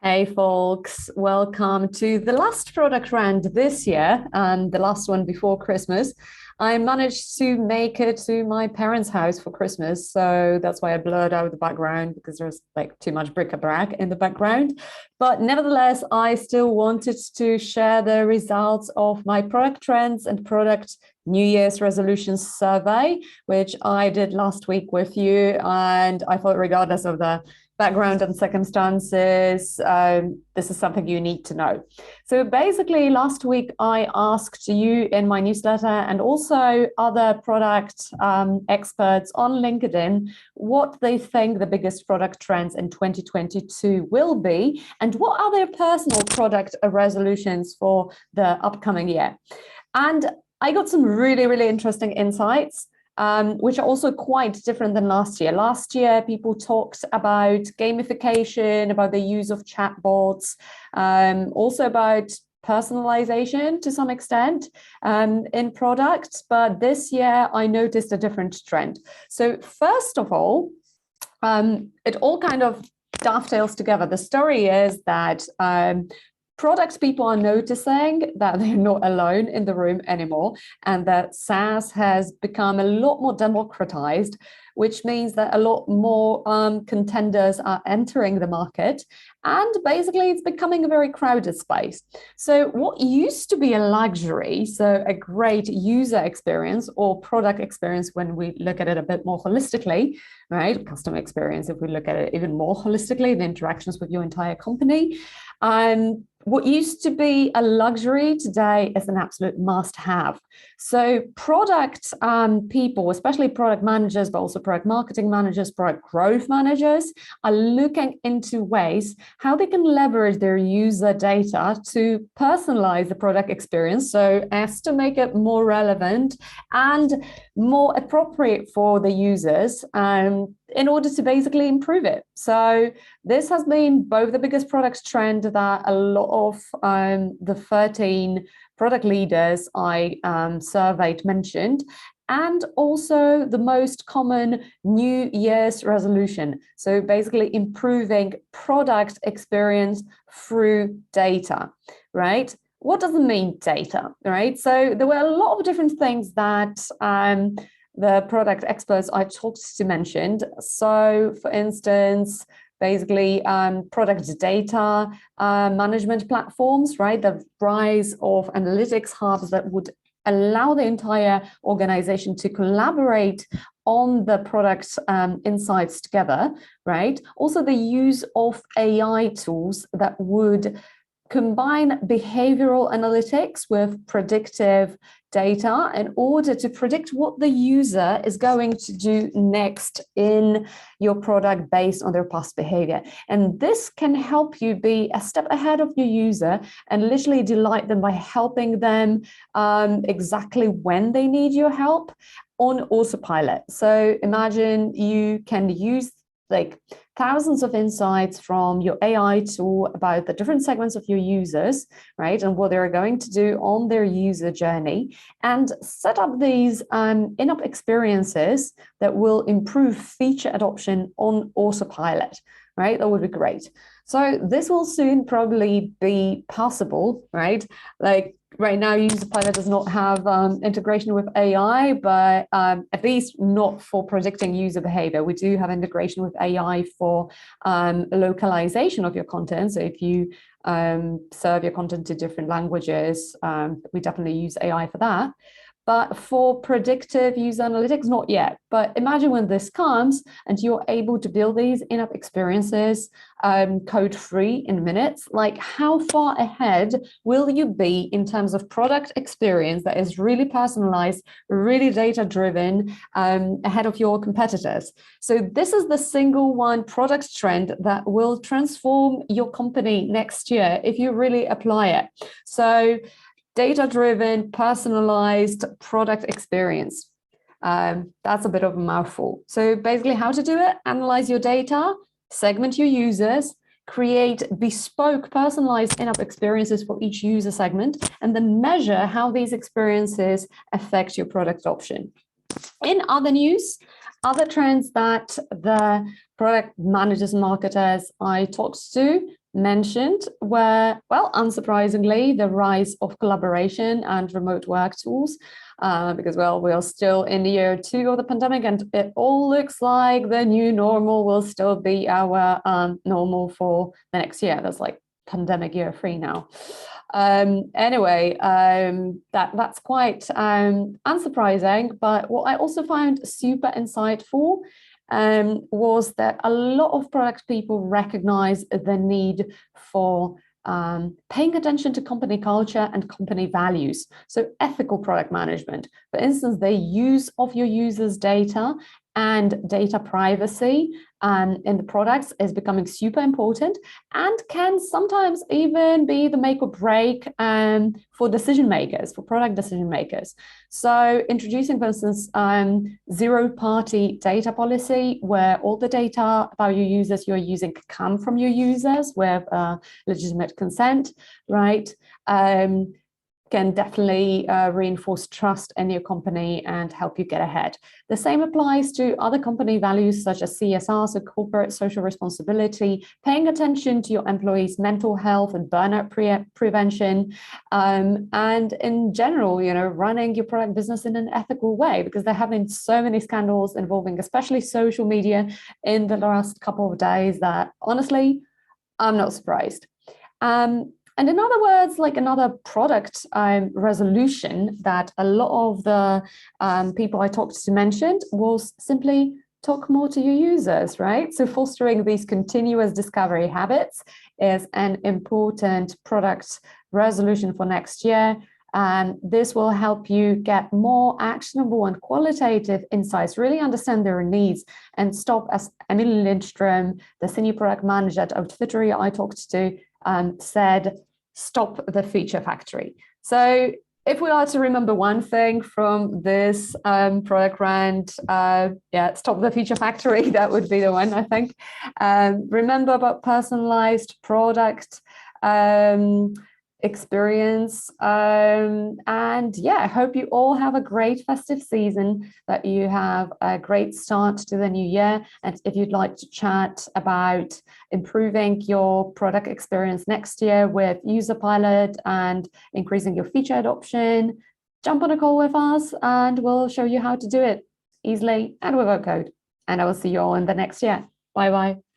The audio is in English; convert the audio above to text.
Hey folks, welcome to the last product round this year and the last one before Christmas. I managed to make it to my parents' house for Christmas, so that's why I blurred out the background because there's like too much bric-a-brac in the background. But nevertheless, I still wanted to share the results of my product trends and product New Year's resolutions survey, which I did last week with you. And I thought, regardless of the background and circumstances, this is something you need to know. So basically, last week I asked you in my newsletter and also other product experts on LinkedIn what they think the biggest product trends in 2022 will be and what are their personal product resolutions for the upcoming year. And I got some really, really interesting insights. Which are also quite different than last year. Last year, people talked about gamification, about the use of chatbots, also about personalization to some extent in products. But this year, I noticed a different trend. So first of all, it all kind of dovetails together. The story is that product people are noticing that they're not alone in the room anymore and that SaaS has become a lot more democratized, which means that a lot more contenders are entering the market. And basically, it's becoming a very crowded space. So what used to be a luxury, so a great user experience or product experience when we look at it a bit more holistically, right? Customer experience, if we look at it even more holistically, the interactions with your entire company. What used to be a luxury today is an absolute must-have. So product people, especially product managers, but also product marketing managers, product growth managers, are looking into ways how they can leverage their user data to personalize the product experience so as to make it more relevant and more appropriate for the users in order to basically improve it. So this has been both the biggest product trend that a lot of the 13 product leaders I surveyed mentioned, and also the most common New Year's resolution. So basically improving product experience through data, right? What does it mean, data, right? So there were a lot of different things that the product experts I talked to mentioned. So for instance, basically product data management platforms, right? The rise of analytics hubs that would allow the entire organization to collaborate on the product insights together, right? Also the use of AI tools that would combine behavioral analytics with predictive data in order to predict what the user is going to do next in your product based on their past behavior. And this can help you be a step ahead of your user and literally delight them by helping them exactly when they need your help on autopilot. So imagine you can use like thousands of insights from your AI tool about the different segments of your users, right? And what they're going to do on their user journey and set up these in-app experiences that will improve feature adoption on autopilot, right? That would be great. So this will soon probably be possible, right? Like right now, Userpilot does not have integration with AI, but at least not for predicting user behavior. We do have integration with AI for localization of your content. So if you serve your content to different languages, we definitely use AI for that. But for predictive user analytics, not yet. But imagine when this comes and you're able to build these in-app experiences code-free in minutes, like how far ahead will you be in terms of product experience that is really personalized, really data-driven ahead of your competitors? So this is the single one product trend that will transform your company next year if you really apply it. So data-driven, personalized product experience. That's a bit of a mouthful. So basically how to do it, analyze your data, segment your users, create bespoke personalized in-app experiences for each user segment, and then measure how these experiences affect your product adoption. In other news, other trends that the product managers and marketers I talked to mentioned were, well, unsurprisingly, the rise of collaboration and remote work tools. Because, well, we are still in the year 2 of the pandemic, and it all looks like the new normal will still be our normal for the next year. That's like pandemic year 3 now. Anyway, that's quite unsurprising. But what I also found super insightful was that a lot of product people recognize the need for paying attention to company culture and company values. So ethical product management, for instance, the use of your users' data and data privacy in the products is becoming super important and can sometimes even be the make or break for decision makers, for product decision makers. So introducing, for instance, zero-party data policy, where all the data about your users you're using come from your users with legitimate consent, right? Can definitely reinforce trust in your company and help you get ahead. The same applies to other company values such as CSR, so corporate social responsibility, paying attention to your employees' mental health and burnout prevention, and in general, you know, running your product business in an ethical way, because there have been so many scandals involving especially social media in the last couple of days that honestly, I'm not surprised. And in other words, like another product resolution that a lot of the people I talked to mentioned was simply talk more to your users, right? So fostering these continuous discovery habits is an important product resolution for next year. And this will help you get more actionable and qualitative insights, really understand their needs, and stop, as Emily Lindstrom, the senior product manager at Outfittery I talked to, said, stop the feature factory. So if we are to remember one thing from this product rant, stop the feature factory, that would be the one, I think. Remember about personalized product experience. And yeah, I hope you all have a great festive season, that you have a great start to the new year. And if you'd like to chat about improving your product experience next year with Userpilot and increasing your feature adoption, jump on a call with us and we'll show you how to do it easily and without code. And I will see you all in the next year. Bye-bye.